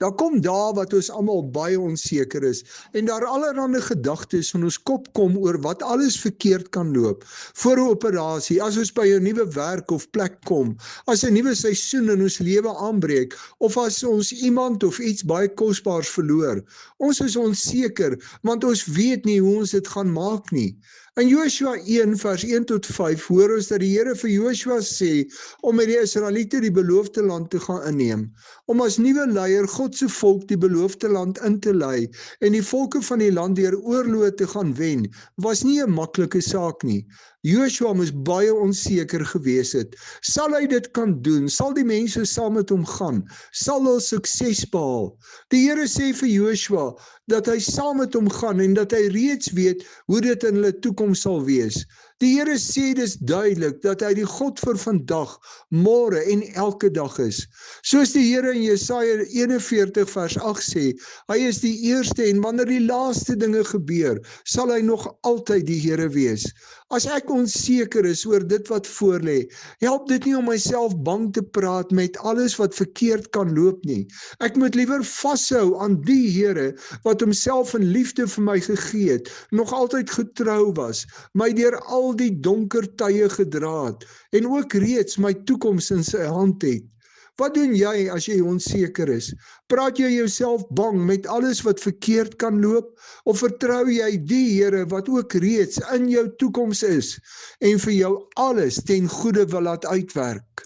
Daar kom dae wat ons almal baie onseker is en daar allerlei gedagtes in ons kop kom oor wat alles verkeerd kan loop. Voor 'n operasie, as ons by 'n nuwe werk of plek kom, as 'n nuwe seisoen in ons lewe aanbreek of as ons iemand of iets baie kosbaars verloor. Ons is onseker want ons weet nie hoe ons dit gaan maak nie. In Joshua 1 vers 1 tot 5 hoor ons dat die Here vir Joshua sê om met die Israeliete die beloofde land te gaan inneem. Om as nuwe leier God se volk die beloofde land in te lei en die volke van die land deur oorloë te gaan wen, was nie 'n maklike saak nie. Joshua moes baie onseker gewees het. Sal hy dit kan doen? Sal die mense saam met hom gaan? Sal hulle sukses behaal? Die Here sê vir Joshua dat hy saam met hom gaan en dat hy reeds weet hoe dit in hulle toekoms sal wees. Die Here sê dis duidelik dat hy die God vir vandag, môre en elke dag is. Soos die Here in Jesaja 41 vers 8 sê, hy is die eerste en wanneer die laaste dinge gebeur, sal hy nog altyd die Here wees. As ek onseker is oor dit wat voor lê, help dit nie om myself bang te praat met alles wat verkeerd kan loop nie. Ek moet liewer vashou aan die Here wat homself in liefde vir my gegee het, nog altyd getrou was, my deur al die donker tye gedra het en ook reeds my toekoms in sy hand het. Wat doen jy as jy onseker is? Praat jy jouself bang met alles wat verkeerd kan loop? Of vertrou jy die Here wat ook reeds in jou toekoms is en vir jou alles ten goeie wil laat uitwerk?